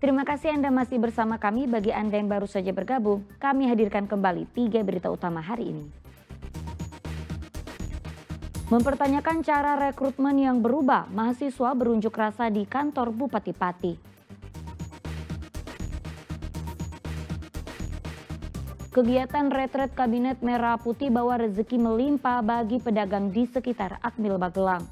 Terima kasih Anda masih bersama kami. Bagi Anda yang baru saja bergabung, kami hadirkan kembali 3 berita utama hari ini. Mempertanyakan cara rekrutmen yang berubah, mahasiswa berunjuk rasa di kantor Bupati Pati. Kegiatan retret Kabinet Merah Putih bawa rezeki melimpah bagi pedagang di sekitar Akmil Magelang.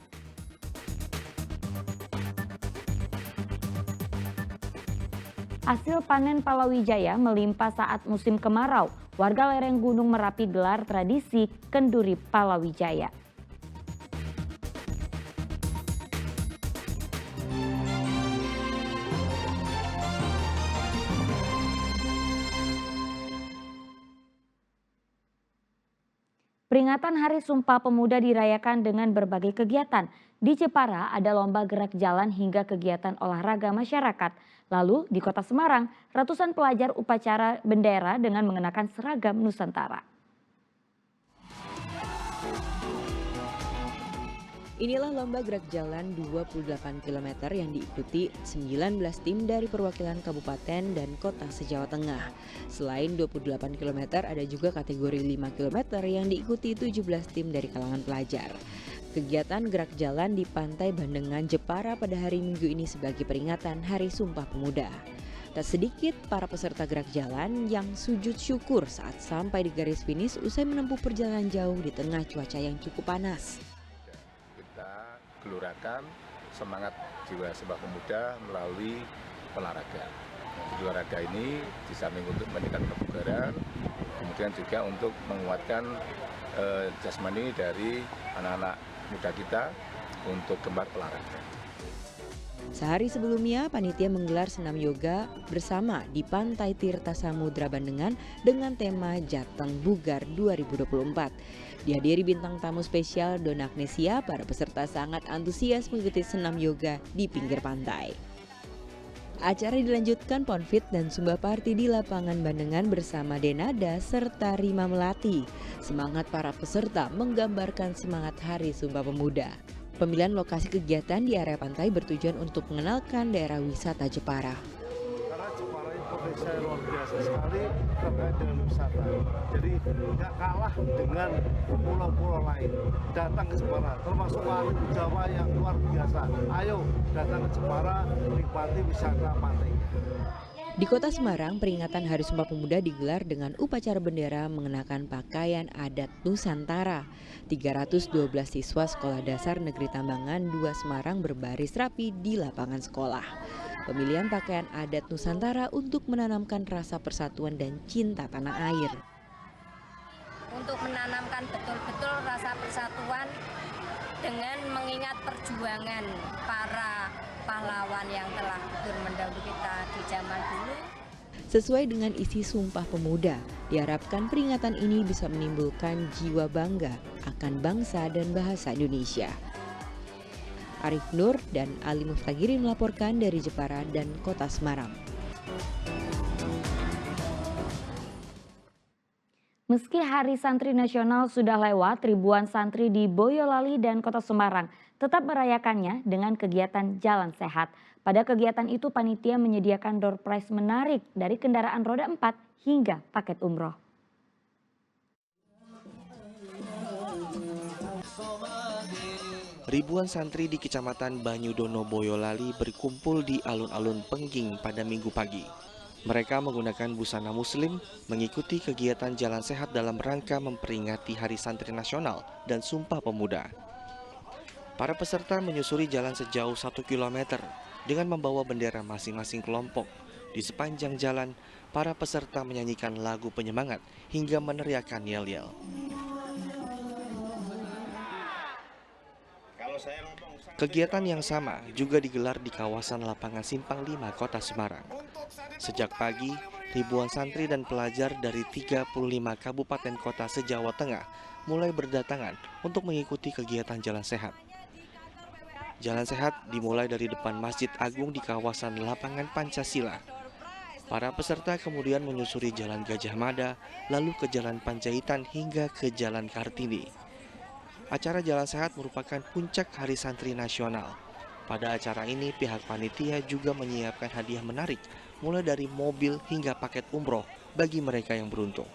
Hasil panen Palawijaya melimpah saat musim kemarau. Warga lereng Gunung Merapi gelar tradisi kenduri Palawijaya. Peringatan Hari Sumpah Pemuda dirayakan dengan berbagai kegiatan. Di Jepara ada lomba gerak jalan hingga kegiatan olahraga masyarakat. Lalu di Kota Semarang, ratusan pelajar upacara bendera dengan mengenakan seragam Nusantara. Inilah lomba gerak jalan 28 km yang diikuti 19 tim dari perwakilan kabupaten dan kota se-Jawa Tengah. Selain 28 km ada juga kategori 5 km yang diikuti 17 tim dari kalangan pelajar. Kegiatan gerak jalan di Pantai Bandengan, Jepara pada hari Minggu ini sebagai peringatan Hari Sumpah Pemuda. Tak sedikit para peserta gerak jalan yang sujud syukur saat sampai di garis finish usai menempuh perjalanan jauh di tengah cuaca yang cukup panas. Gelurakan semangat jiwa Sumpah Pemuda melalui olahraga. Di olahraga ini di samping untuk meningkatkan kebugaran, kemudian juga untuk menguatkan jasmani dari anak-anak muda kita untuk gemar olahraga. Sehari sebelumnya, panitia menggelar senam yoga bersama di Pantai Tirta Samudra Bandengan dengan tema Jateng Bugar 2024. Dihadiri bintang tamu spesial Donna Agnesia, para peserta sangat antusias mengikuti senam yoga di pinggir pantai. Acara dilanjutkan Ponfit dan Sumba Party di lapangan Bandengan bersama Denada serta Rima Melati. Semangat para peserta menggambarkan semangat Hari Sumpah Pemuda. Pemilihan lokasi kegiatan di area pantai bertujuan untuk mengenalkan daerah wisata Jepara. Karena Jepara ini potensinya luar biasa sekali terkait dengan wisata. Jadi nggak kalah dengan pulau-pulau lain. Datang ke Jepara, termasuk warga Jawa yang luar biasa. Ayo datang ke Jepara, nikmati wisata pantainya. Di Kota Semarang, peringatan Hari Sumpah Pemuda digelar dengan upacara bendera mengenakan pakaian adat Nusantara. 312 siswa Sekolah Dasar Negeri Tambangan 2 Semarang berbaris rapi di lapangan sekolah. Pemilihan pakaian adat Nusantara untuk menanamkan rasa persatuan dan cinta tanah air. Untuk menanamkan betul-betul rasa persatuan dengan mengingat perjuangan para pahlawan yang telah gugur mendahului kita di zaman dulu. Sesuai dengan isi Sumpah Pemuda, diharapkan peringatan ini bisa menimbulkan jiwa bangga akan bangsa dan bahasa Indonesia. Arif Nur dan Ali Muftagiri melaporkan dari Jepara dan Kota Semarang. Meski Hari Santri Nasional sudah lewat, ribuan santri di Boyolali dan Kota Semarang tetap merayakannya dengan kegiatan Jalan Sehat. Pada kegiatan itu panitia menyediakan door prize menarik dari kendaraan roda 4 hingga paket umroh. Ribuan santri di Kecamatan Banyudono Boyolali berkumpul di alun-alun Pengging pada Minggu pagi. Mereka menggunakan busana muslim mengikuti kegiatan Jalan Sehat dalam rangka memperingati Hari Santri Nasional dan Sumpah Pemuda. Para peserta menyusuri jalan sejauh 1 km dengan membawa bendera masing-masing kelompok. Di sepanjang jalan, para peserta menyanyikan lagu penyemangat hingga meneriakkan yel-yel. Kegiatan yang sama juga digelar di kawasan lapangan Simpang 5 Kota Semarang. Sejak pagi, ribuan santri dan pelajar dari 35 kabupaten kota se-Jawa Tengah mulai berdatangan untuk mengikuti kegiatan Jalan Sehat. Jalan Sehat dimulai dari depan Masjid Agung di kawasan Lapangan Pancasila. Para peserta kemudian menyusuri Jalan Gajah Mada, lalu ke Jalan Panjaitan hingga ke Jalan Kartini. Acara Jalan Sehat merupakan puncak Hari Santri Nasional. Pada acara ini, pihak panitia juga menyiapkan hadiah menarik, mulai dari mobil hingga paket umroh bagi mereka yang beruntung.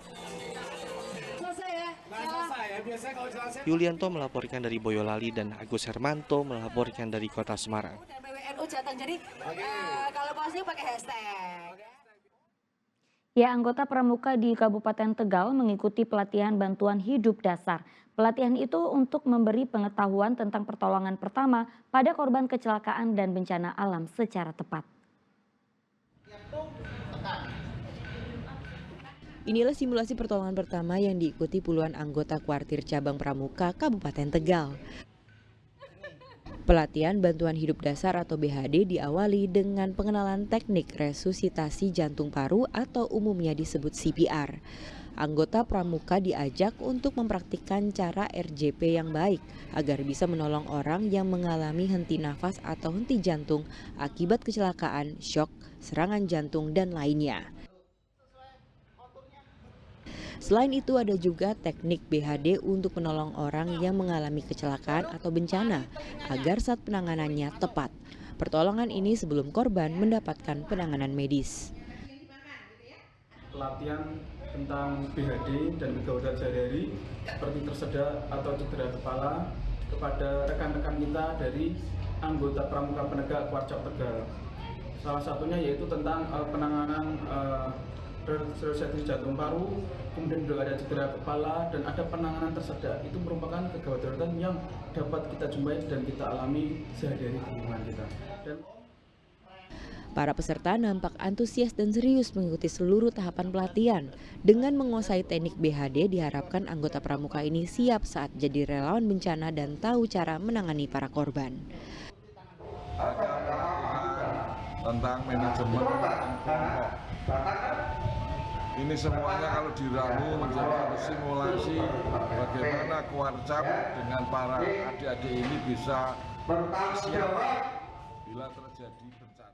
Yulianto melaporkan dari Boyolali dan Agus Hermanto melaporkan dari Kota Semarang. Jadi kalau posting pakai hashtag. Ya, anggota pramuka di Kabupaten Tegal mengikuti pelatihan bantuan hidup dasar. Pelatihan itu untuk memberi pengetahuan tentang pertolongan pertama pada korban kecelakaan dan bencana alam secara tepat. Inilah simulasi pertolongan pertama yang diikuti puluhan anggota kuartir cabang pramuka Kabupaten Tegal. Pelatihan bantuan hidup dasar atau BHD diawali dengan pengenalan teknik resusitasi jantung paru atau umumnya disebut CPR. Anggota pramuka diajak untuk mempraktikkan cara RJP yang baik agar bisa menolong orang yang mengalami henti nafas atau henti jantung akibat kecelakaan, shock, serangan jantung, dan lainnya. Selain itu ada juga teknik BHD untuk menolong orang yang mengalami kecelakaan atau bencana agar saat penanganannya tepat. Pertolongan ini sebelum korban mendapatkan penanganan medis. Pelatihan tentang BHD dan gawat sehari-hari seperti tersedak atau cedera kepala kepada rekan-rekan kita dari anggota pramuka penegak Kuarcap Tegal. Salah satunya yaitu tentang penanganan resusitasi jantung paru, kemudian juga ada cedera kepala dan ada penanganan tersedak. Itu merupakan kegawat-gawatan yang dapat kita jumpai dan kita alami sehari-hari di lingkungan kita. Para peserta nampak antusias dan serius mengikuti seluruh tahapan pelatihan. Dengan menguasai teknik BHD, diharapkan anggota pramuka ini siap saat jadi relawan bencana dan tahu cara menangani para korban. Tentang manajemen kelompok. Ini semuanya kalau diramu menjadi simulasi bagaimana Kuarcap dengan para adik-adik ini bisa siap bila terjadi bencana.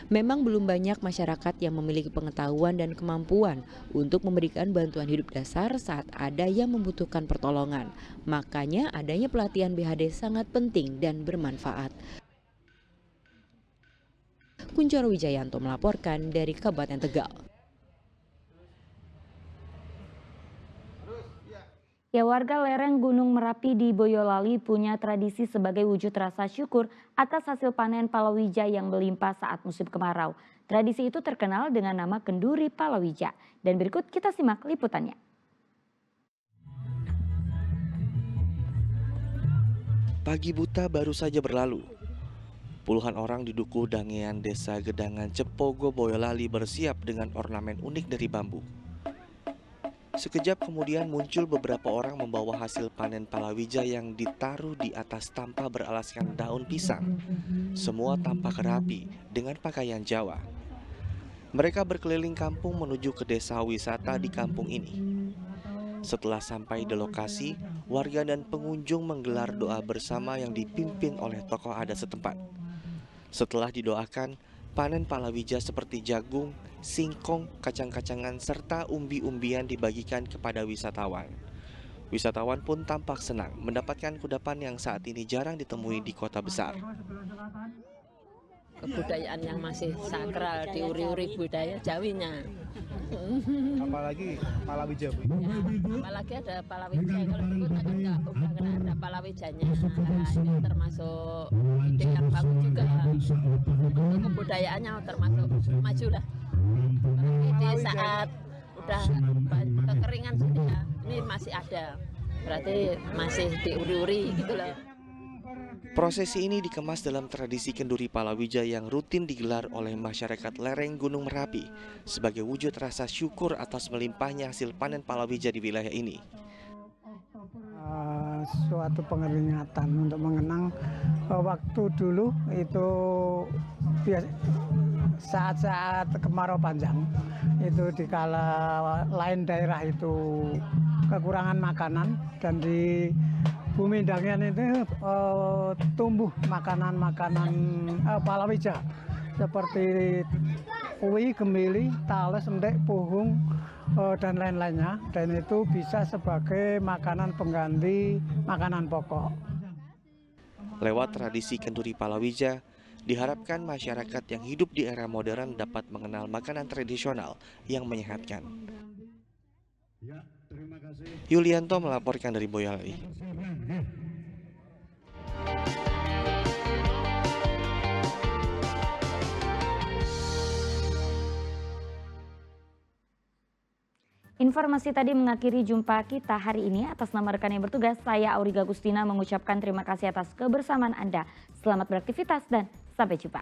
Memang belum banyak masyarakat yang memiliki pengetahuan dan kemampuan untuk memberikan bantuan hidup dasar saat ada yang membutuhkan pertolongan. Makanya adanya pelatihan BHD sangat penting dan bermanfaat. Kuncoro Wijayanto melaporkan dari Kabupaten Tegal. Ya, warga lereng Gunung Merapi di Boyolali punya tradisi sebagai wujud rasa syukur atas hasil panen palawija yang melimpah saat musim kemarau. Tradisi itu terkenal dengan nama kenduri palawija. Dan berikut kita simak liputannya. Pagi buta baru saja berlalu. Puluhan orang di Dukuh Dangean Desa Gedangan Cepogo Boyolali bersiap dengan ornamen unik dari bambu. Sekejap kemudian muncul beberapa orang membawa hasil panen palawija yang ditaruh di atas tampa beralaskan daun pisang. Semua tampak rapi dengan pakaian Jawa. Mereka berkeliling kampung menuju ke desa wisata di kampung ini. Setelah sampai di lokasi, warga dan pengunjung menggelar doa bersama yang dipimpin oleh tokoh adat setempat. Setelah didoakan, panen palawija seperti jagung, singkong, kacang-kacangan, serta umbi-umbian dibagikan kepada wisatawan. Wisatawan pun tampak senang mendapatkan kudapan yang saat ini jarang ditemui di kota besar. Kebudayaan yang masih sakral, diuri-uri budaya Jawinya. Apalagi palawija, Bu? Ya, apalagi ada palawija, kalau dulu udah ada palawijanya. Nah, ini termasuk ide yang bagus juga. Untuk kebudayaannya termasuk maju lah. Di saat udah kekeringan sudah, ini masih ada. Berarti masih diuri-uri gitu loh. Prosesi ini dikemas dalam tradisi kenduri palawija yang rutin digelar oleh masyarakat lereng Gunung Merapi sebagai wujud rasa syukur atas melimpahnya hasil panen palawija di wilayah ini. Suatu pengeringatan untuk mengenang waktu dulu itu saat-saat kemarau panjang itu dikala lain daerah itu kekurangan makanan dan di Bumi Dangean itu tumbuh makanan-makanan palawija seperti uwi, gemili, tales, endek, puhung, dan lain-lainnya. Dan itu bisa sebagai makanan pengganti makanan pokok. Lewat tradisi kenduri palawija, diharapkan masyarakat yang hidup di era modern dapat mengenal makanan tradisional yang menyehatkan. Yulianto melaporkan dari Boyolali. Informasi tadi mengakhiri jumpa kita hari ini. Atas nama rekan yang bertugas, saya Auriga Gustina mengucapkan terima kasih atas kebersamaan Anda. Selamat beraktivitas dan sampai jumpa.